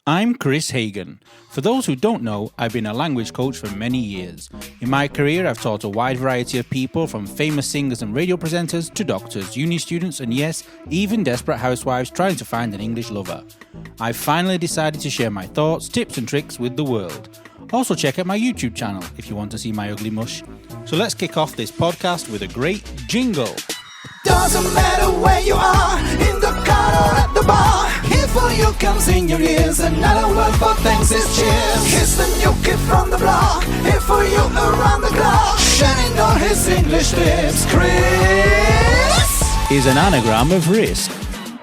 I'm Kris Hagan. For those who don't know, I've been a language coach for many years. In my career, I've taught a wide variety of people, from famous singers and radio presenters to doctors, uni students, and yes, even desperate housewives trying to find an English lover. I've finally decided to share my thoughts, tips and tricks with the world. Also check out my YouTube channel if you want to see my ugly mush. So let's kick off this podcast with a great jingle. Doesn't matter where you are, in the car or at the bar. Here for you comes in your ears, another word for thanks is cheers. Here's the new kid from the block, here for you around the clock. Shining all his English tips, Kris is an anagram of risk.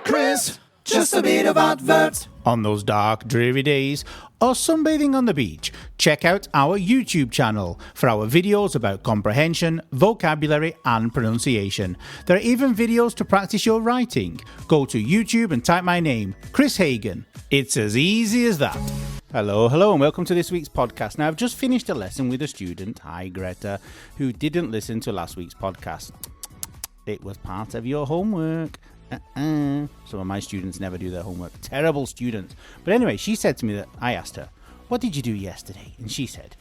Kris, just a bit of adverts. On those dark, dreary days, or sunbathing on the beach, check out our YouTube channel for our videos about comprehension, vocabulary and pronunciation. There are even videos to practice your writing. Go to YouTube and type my name, Kris Hagan. It's as easy as that. Hello and welcome to this week's podcast. Now, I've just finished a lesson with a student, hi Greta, who didn't listen to last week's podcast. It was part of your homework. Some of my students never do their homework. Terrible students. But anyway, she said to me that I asked her, what did you do yesterday? And she said,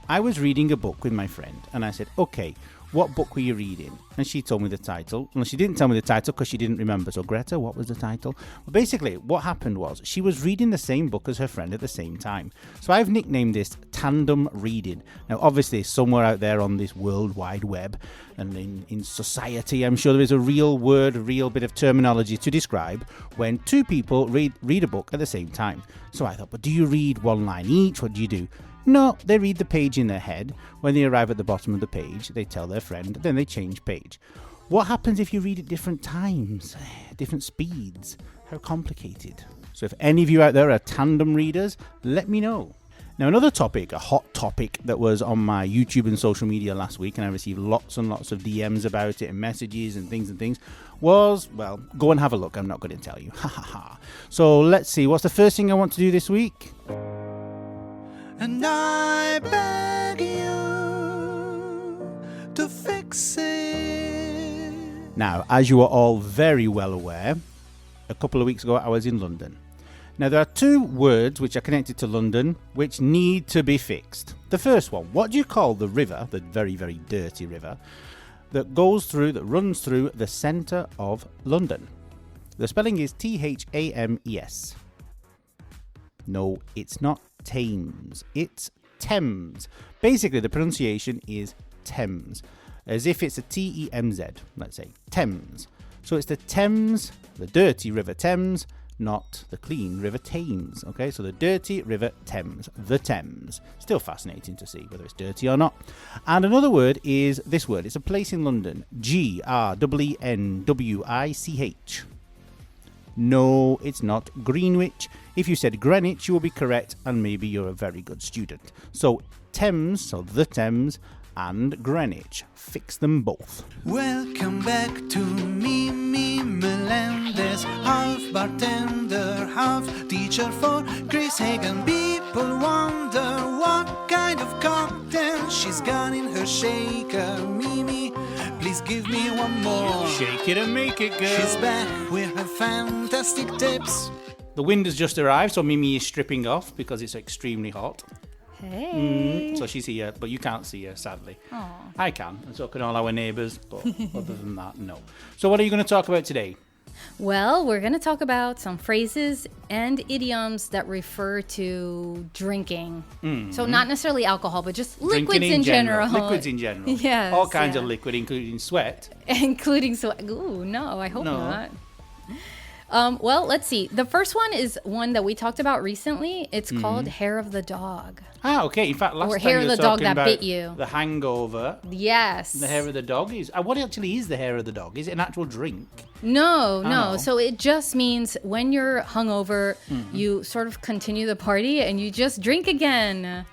I was reading a book with my friend. And I said, okay, what book were you reading? And she told me the title. Well, she didn't tell me the title because she didn't remember. So Greta, what was the title? Well, basically, what happened was she was reading the same book as her friend at the same time. So I've nicknamed this tandem reading. Now, obviously, somewhere out there on this world wide web and in society, I'm sure there is a real word, a real bit of terminology to describe when two people read a book at the same time. So I thought, but do you read one line each? What do you do? No, they read the page in their head. When they arrive at the bottom of the page, they tell their friend, then they change page. What happens if you read at different times, different speeds? How complicated. So if any of you out there are tandem readers, let me know. Now, another topic, a hot topic that was on my YouTube and social media last week, and I received lots and lots of DMs about it and messages and things, was, well, go and have a look. I'm not going to tell you. Ha ha ha. So let's see. What's the first thing I want to do this week? And I beg you to fix it. Now, as you are all very well aware, a couple of weeks ago I was in London. Now, there are two words which are connected to London which need to be fixed. The first one, what do you call the river, the very, very dirty river, that runs through the centre of London? The spelling is Thames. No, it's not Thames. It's Thames. Basically, the pronunciation is Thames, as if it's a T-E-M-Z, let's say, Thames. So it's the Thames, the dirty river Thames, not the clean river Thames. Okay, so the dirty river Thames, the Thames. Still fascinating to see whether it's dirty or not. And another word is this word. It's a place in London, Greenwich. No, it's not Greenwich. If you said Greenwich, you will be correct, and maybe you're a very good student. So Thames, so the Thames, and Greenwich. Fix them both. Welcome back to Mimi Melendez, half bartender, half teacher for Kris Hagan. People wonder what kind of cocktail she's got in her shaker. Mimi, please give me one more. Shake it and make it, girl. She's back with her fantastic tips. The wind has just arrived, so Mimi is stripping off because it's extremely hot. Hey. So she's here, but you can't see her, sadly. Aww. I can, and so can all our neighbours, but other than that, no. So what are you going to talk about today? Well, we're going to talk about some phrases and idioms that refer to drinking. Mm-hmm. So not necessarily alcohol, but just liquids in general. Liquids in general. Yes. All kinds of liquid, including sweat. Including sweat. Ooh, no, I hope not. Well, let's see. The first one is one that we talked about recently. It's called hair of the dog. Ah, okay. In fact, last or time hair you were of the dog talking that about bit you. The hangover. Yes. The hair of the dog is. What actually is the hair of the dog? Is it an actual drink? No. So it just means when you're hungover, you sort of continue the party and you just drink again.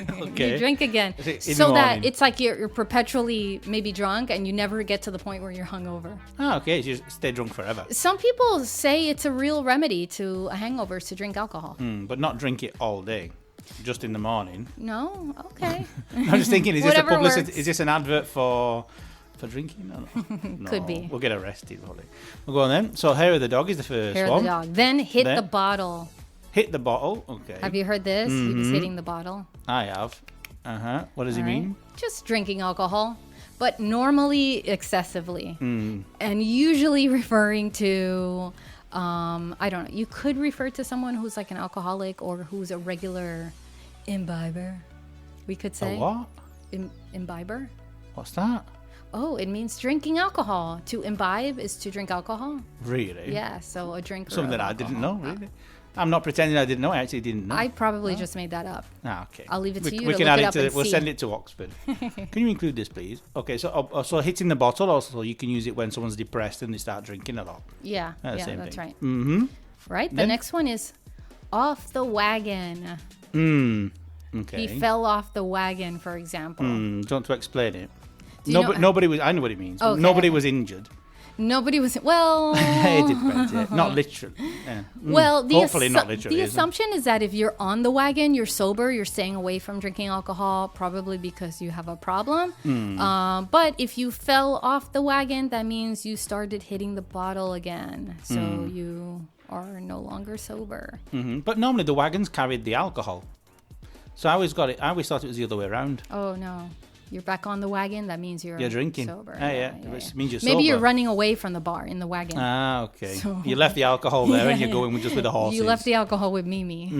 Okay. You drink again. So that it's like you're perpetually maybe drunk and you never get to the point where you're hungover. Ah, okay. So you just stay drunk forever. Some people say it's a real remedy to a hangover to drink alcohol. But not drink it all day. Just in the morning. No? Okay. I'm just thinking, is this a publicity? Works. Is this an advert for drinking? No. Could be. We'll get arrested, probably. We'll go on then. So hair of the dog is the first Hair one. of the dog. Then hit the bottle. Hit the bottle. Okay. Have you heard this? He was hitting the bottle. I have. What does he mean? Just drinking alcohol, but normally excessively. And usually referring to, I don't know, you could refer to someone who's like an alcoholic or who's a regular imbiber, we could say. A what? Imbiber. What's that? Oh, it means drinking alcohol. To imbibe is to drink alcohol. Really? Yeah, so a drinker. Something that I didn't know, really. I'm not pretending I didn't know. I actually didn't know. I probably just made that up. Okay. I'll leave it to you We to can look add it it up to. and We'll see. send it to Oxford. Can you include this, please? Okay. So hitting the bottle. Also, you can use it when someone's depressed and they start drinking a lot. Yeah, Same that's thing. right. Mm-hmm. Right. The Then- next one is off the wagon. Okay. He fell off the wagon, for example. Do you want to explain it? Do you know- Nobody was. I know what it means. Okay, Nobody okay. was injured. Nobody was. Well, It depends. Yeah. Not literally. Yeah. well, Hopefully not literally. the isn't it? assumption is that if you're on the wagon, you're sober, you're staying away from drinking alcohol, probably because you have a problem. But if you fell off the wagon, that means you started hitting the bottle again. So you are no longer sober. But normally the wagons carried the alcohol. So I always thought it was the other way around. Oh no. You're back on the wagon. That means you're drinking. sober. Yeah. It means you're Maybe sober. you're running away from the bar in the wagon. Ah, okay. So- You left the alcohol there and you're going just with the horses. You left the alcohol with Mimi.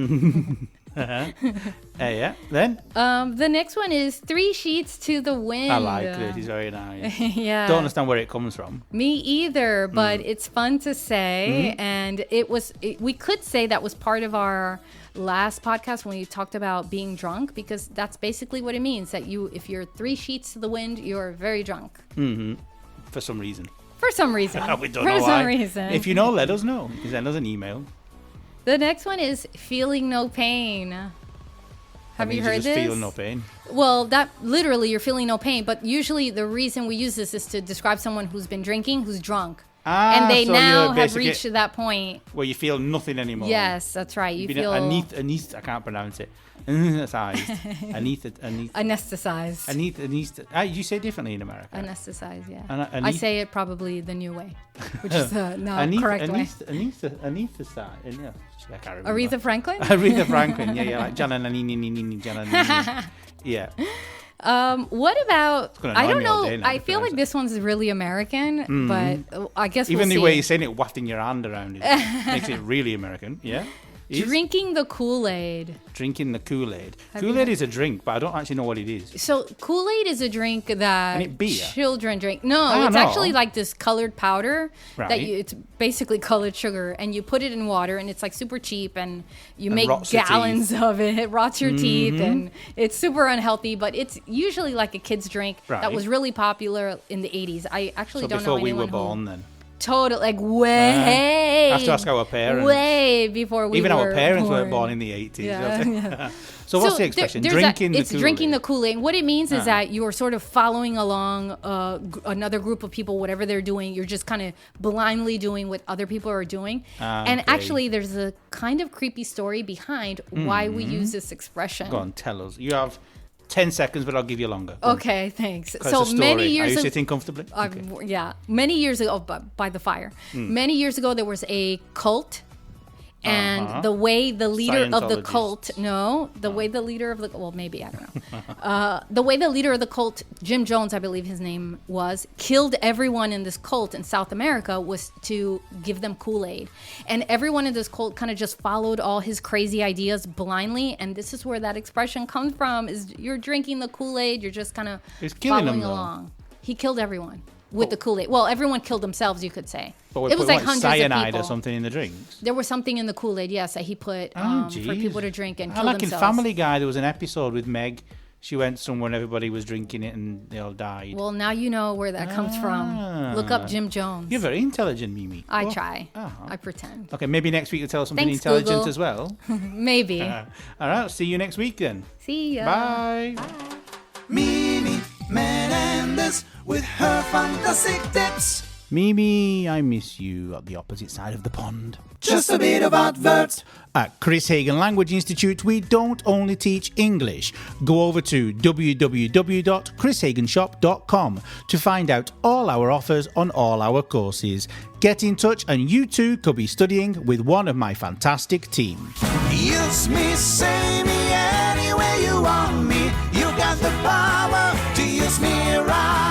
Yeah. Then The next one is 3 sheets to the wind. I like it. It's very nice. Yeah. Don't understand where it comes from. Me either, but it's fun to say, and we could say that was part of our last podcast when we talked about being drunk, because that's basically what it means, that if you're 3 sheets to the wind, you're very drunk. For some reason. For some reason. We don't For know some why. reason. If you know, let us know. Send us an email. The next one is feeling no pain. Have you heard just this? feel no pain. Well, that literally you're feeling no pain, but usually the reason we use this is to describe someone who's been drinking, who's drunk. And they so now you're have basically reached that point. where you feel nothing anymore. Yes, that's right. You Been feel anesthetized. I can't pronounce it. Anesthetized. anesthetized. You say it differently in America. Anesthetized, yeah. An- I say it probably the new way, which is the not correct way. Anesthetized. Yeah. I can't remember. Aretha Franklin? Aretha Franklin. Yeah. Like Jana Jana. Yeah. What about, gonna I annoy don't me all know, day now I to feel like pronounce this one's really American, but I guess Even we'll the see. way you're saying it, wafting your hand around it, makes it really American. Yeah. Drinking the Kool-Aid. Drinking the Kool-Aid. Have you Kool-Aid had- is a drink, but I don't actually know what it is. So Kool-Aid is a drink that Isn't it beer? children drink. No, Ah, it's no. actually like this colored powder that Right. it's basically colored sugar, and you put it in water, and it's like super cheap, and you And make rots your gallons of it. It rots your teeth, and it's super unhealthy. But it's usually like a kid's drink that Right. was really popular in the 80s. I actually So don't before know we anyone were born, then. Total, like way. I have to ask our parents. Way before we Even were our parents born. weren't born in the 80s. Yeah, yeah. So what's the there- expression? there's Drinking it's the Kool-Aid. drinking the Kool-Aid. What it means is that you're sort of following along another group of people, whatever they're doing. You're just kind of blindly doing what other people are doing. And Okay. actually, there's a kind of creepy story behind why we use this expression. Go on, tell us. You have 10 seconds, but I'll give you longer. Go on. Okay, thanks. 'Cause So it's a story. many Are years you ago, sitting comfortably? Okay. yeah, many years ago, by the fire. Many years ago, there was a cult, and the way the leader of the cult, way the leader of the, well, maybe, I don't know. The way the leader of the cult, Jim Jones, I believe his name was, killed everyone in this cult in South America was to give them Kool-Aid. And everyone in this cult kind of just followed all his crazy ideas blindly. And this is where that expression comes from, is you're drinking the Kool-Aid, you're just kind of He's killing following them, though. along. He killed everyone with the Kool-Aid. Well, everyone killed themselves, you could say. But It was like hundreds of cyanide people. or something in the drinks. There was something in the Kool-Aid, yes, that he put for Jeez. people to drink and I kill like themselves. in Family Guy, there was an episode with Meg. She went somewhere and everybody was drinking it and they all died. Well, now you know where that comes from. Look up Jim Jones. You're very intelligent, Mimi. I Well, try. uh-huh. I pretend. Okay, maybe next week you'll tell us something Thanks, intelligent Google. as well. Maybe. All right, see you next week then. See ya. Bye. Mimi Menendez with her fantastic tips. Mimi, I miss you at the opposite side of the pond. Just a bit of adverts. At Kris Hagan Language Institute, we don't only teach English. Go over to www.chrishaganshop.com to find out all our offers on all our courses. Get in touch and you too could be studying with one of my fantastic team. Use me, say me, any way you want me. You got the power to use me right.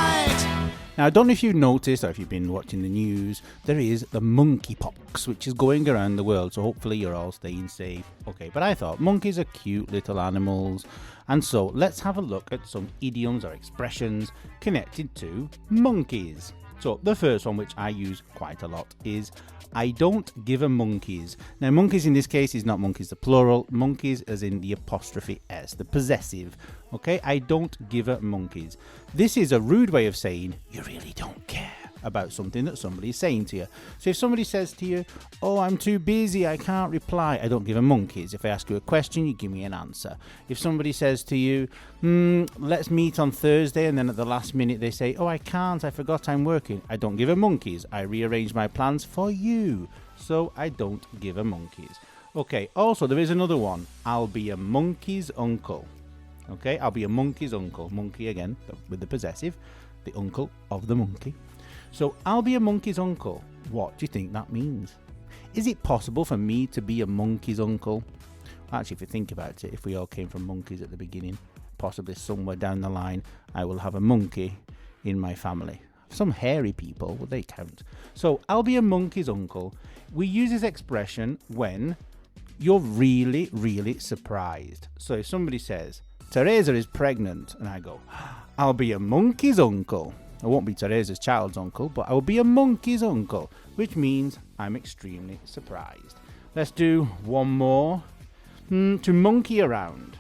Now, I don't know if you've noticed or if you've been watching the news, there is the monkeypox, which is going around the world, so hopefully you're all staying safe. Okay, but I thought monkeys are cute little animals, and so let's have a look at some idioms or expressions connected to monkeys. So the first one, which I use quite a lot, is I don't give a monkeys. Now, monkeys in this case is not monkeys the plural, monkeys as in the apostrophe S, the possessive. Okay, I don't give a monkeys. This is a rude way of saying you really don't care about something that somebody is saying to you. So if somebody says to you, oh, I'm too busy, I can't reply, I don't give a monkeys. If I ask you a question, you give me an answer. If somebody says to you, let's meet on Thursday, and then at the last minute they say, oh, I can't, I forgot I'm working, I don't give a monkeys. I rearrange my plans for you. So I don't give a monkeys. Okay, also there is another one. I'll be a monkey's uncle. Okay, I'll be a monkey's uncle. Monkey again, with the possessive, the uncle of the monkey. So, I'll be a monkey's uncle. What do you think that means? Is it possible for me to be a monkey's uncle? Actually, if you think about it, if we all came from monkeys at the beginning, possibly somewhere down the line, I will have a monkey in my family. Some hairy people, will they count? So, I'll be a monkey's uncle. We use this expression when you're really, really surprised. So, if somebody says, Teresa is pregnant, and I go, I'll be a monkey's uncle. I won't be Teresa's child's uncle, but I will be a monkey's uncle, which means I'm extremely surprised. Let's do one more. To monkey around.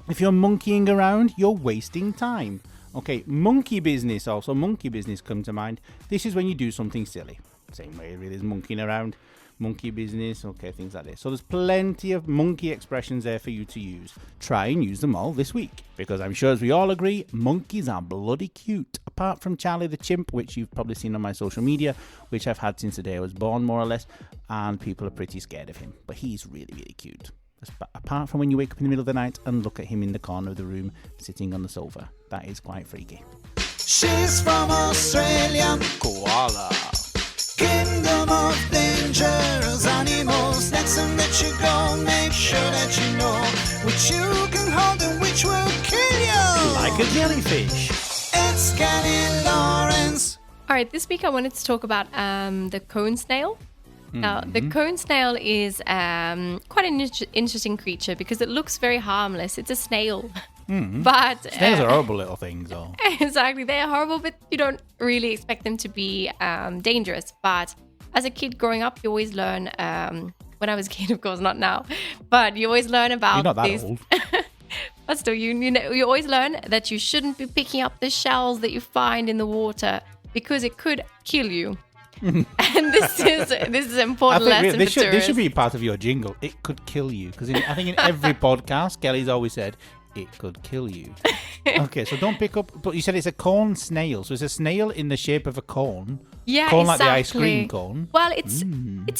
If you're monkeying around, you're wasting time. Okay, monkey business also. Monkey business come to mind. This is when you do something silly. Same way really as monkeying around. Monkey business, okay, things like this. So there's plenty of monkey expressions there for you to use. Try and use them all this week, because I'm sure as we all agree, monkeys are bloody cute. Apart from Charlie the chimp, which you've probably seen on my social media, which I've had since the day I was born, more or less, and people are pretty scared of him. But he's really, really cute. Apart from when you wake up in the middle of the night and look at him in the corner of the room, sitting on the sofa. That is quite freaky. She's from Australia, koala. Kingdom of dangerous animals. Next time that you go, make sure that you know which you can hold and which will kill you. Like a jellyfish. It's Kenny Lawrence. All right, this week I wanted to talk about the cone snail. Now, the cone snail is quite an interesting creature because it looks very harmless. It's a snail. But snails are horrible little things, though. Exactly, they are horrible, but you don't really expect them to be dangerous. But as a kid growing up, you always learn. When I was a kid, of course, not now, but you always learn about. You're not that this. old. But still, you always learn that you shouldn't be picking up the shells that you find in the water because it could kill you. And this is an important lesson for tourists. This should be part of your jingle. It could kill you, because I think in every podcast, Kelly's always said it could kill you. Okay, so don't pick up. But you said it's a cone snail, so it's a snail in the shape of a cone. Yeah, cone exactly. Like the ice cream cone. Well, it's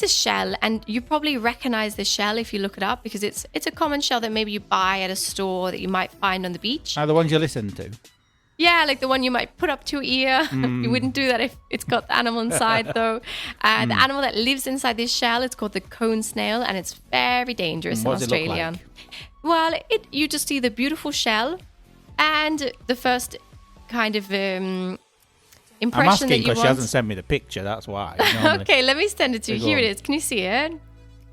a shell, and you probably recognize the shell if you look it up because it's a common shell that maybe you buy at a store that you might find on the beach. The ones you listen to. Yeah, like the one you might put up to your ear. You wouldn't do that if it's got the animal inside, though. The animal that lives inside this shell, it's called the cone snail, and it's very dangerous in Australia. What does it look like? Well, you just see the beautiful shell, and the first kind of impression I'm asking that you want. because she hasn't sent me the picture, that's why. Okay, let me send it to you. Here it is. Can you see it?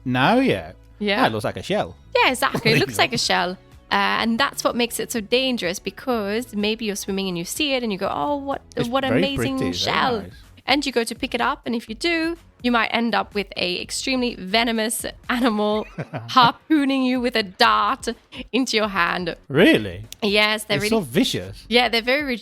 No, yeah. Yeah. It looks like a shell. Yeah, exactly. It looks like a shell. And that's what makes it so dangerous, because maybe you're swimming and you see it and you go, oh, what an amazing pretty, shell. nice. And you go to pick it up, and if you do, you might end up with a extremely venomous animal harpooning you with a dart into your hand. Really? Yes, they're It's really so vicious. Yeah, they're very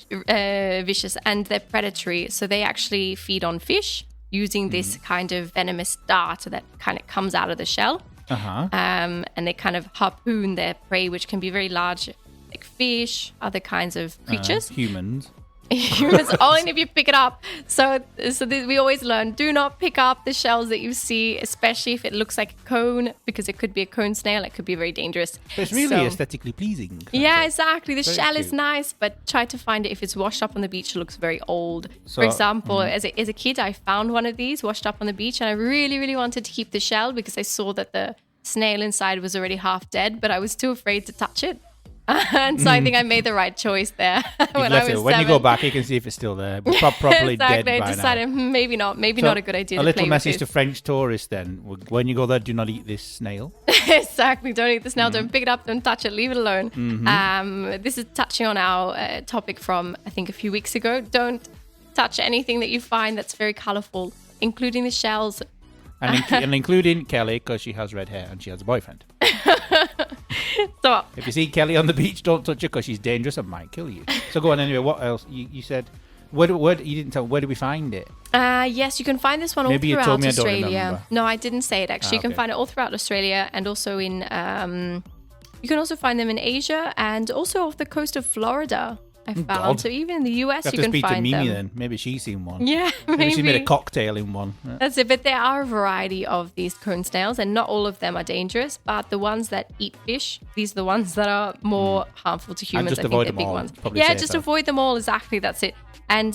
vicious, and they're predatory. So they actually feed on fish using this kind of venomous dart that kind of comes out of the shell. And they kind of harpoon their prey, which can be very large, like fish, other kinds of creatures. Humans. Humans only if you pick it up. So we always learn, do not pick up the shells that you see, especially if it looks like a cone, because it could be a cone snail. It could be very dangerous. But it's really aesthetically pleasing. Yeah, exactly. The shell cute. is nice, but try to find it if it's washed up on the beach. It looks very old. For example, as a kid, I found one of these washed up on the beach, and I really, really wanted to keep the shell because I saw that the snail inside was already half dead, but I was too afraid to touch it. And so I think I made the right choice there when I was 7. When you go back, you can see if it's still there. But probably dead by I decided maybe not a good idea to A little play message with to French tourists then. When you go there, do not eat this snail. Exactly. Don't eat the snail. Don't pick it up. Don't touch it. Leave it alone. This is touching on our topic from, I think, a few weeks ago. Don't touch anything that you find that's very colourful, including the shells. And including Kelly, because she has red hair and she has a boyfriend. So if you see Kelly on the beach, don't touch her because she's dangerous and might kill you. So go on anyway. What else? You said, where you didn't tell. Where did we find it? Yes, you can find this one all Maybe throughout you told me, Australia. I don't remember. No, I didn't say it actually. You can Okay. find it all throughout Australia and also in. You can also find them in Asia and also off the coast of Florida. I found. God. So even in the US, You you have to can speak to find Mimi them. then. Maybe she's seen one. Yeah, Maybe she made a maybe. cocktail in one. Yeah. That's it. But there are a variety of these cone snails, and not all of them are dangerous. But the ones that eat fish, these are the ones that are more harmful to humans. just I think avoid they're them big all. ones. Probably Yeah, safer. just avoid them all. Exactly. That's it. And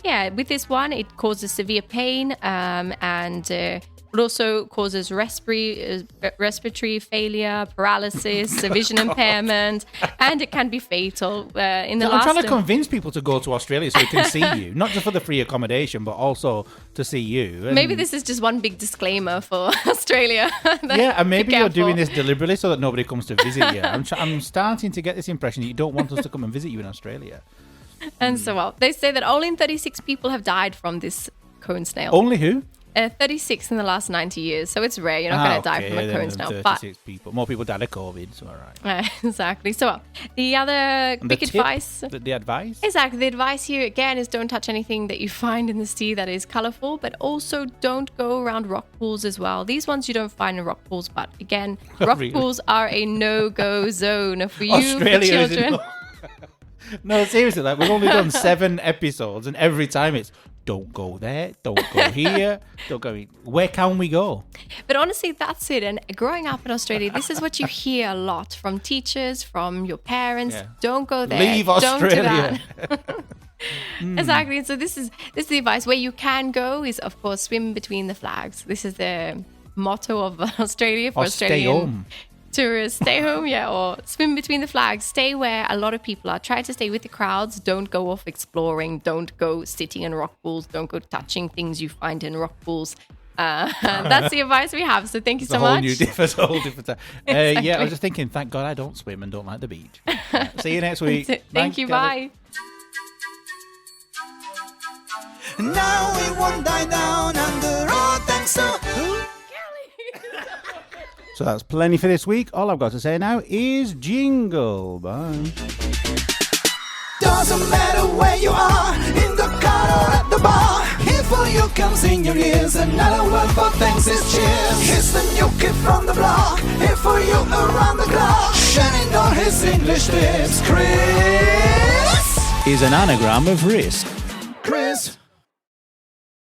yeah, with this one, it causes severe pain and it also causes respiratory failure, paralysis, vision impairment, and it can be fatal. I'm trying to convince people to go to Australia so they can see you, not just for the free accommodation, but also to see you. And Maybe this is just one big disclaimer for Australia. yeah, and maybe Be you're careful. doing this deliberately so that nobody comes to visit you. I'm starting to get this impression that you don't want us to come and visit you in Australia. And so, well, they say that only 36 people have died from this cone snail. Only who? 36 in the last 90 years. So it's rare. You're not going to die from a cone snail. 36 people. More people died of COVID, so all right. Exactly. So, well, the other And big the tip, advice. The advice? Exactly. The advice here again is don't touch anything that you find in the sea that is colourful, but also don't go around rock pools as well. These ones you don't find in rock pools, but again, rock Really? pools are a no-go zone for you, Australia for is children. No, seriously, like we've only done 7 episodes, and every time it's don't go there, don't go here, don't go. Where can we go? But honestly, that's it. And growing up in Australia, this is what you hear a lot from teachers, from your parents. Yeah. Don't go there. Leave Don't do Australia. that. Exactly. So this is the advice. Where you can go is, of course, swim between the flags. This is the motto of Australia for Or stay Australian home. tourists. Stay home, yeah, or swim between the flags. Stay where a lot of people are. Try to stay with the crowds. Don't go off exploring. Don't go sitting in rock pools. Don't go touching things you find in rock pools. That's the advice we have. So thank you It's so a whole much. new different, whole different time. Yeah, I Exactly. was just thinking, thank God I don't swim and don't like the beach. Right, see you next week. Thank Thanks, you. Kelly. Bye. Now we won't die down under all thanks to So that's plenty for this week. All I've got to say now is jingle. Bye. Doesn't matter where you are, in the car or at the bar. Here for you comes in your ears, another word for thanks is cheers. Here's the new kid from the block, here for you around the clock. Shining on his English lips, Kris Is an anagram of risk.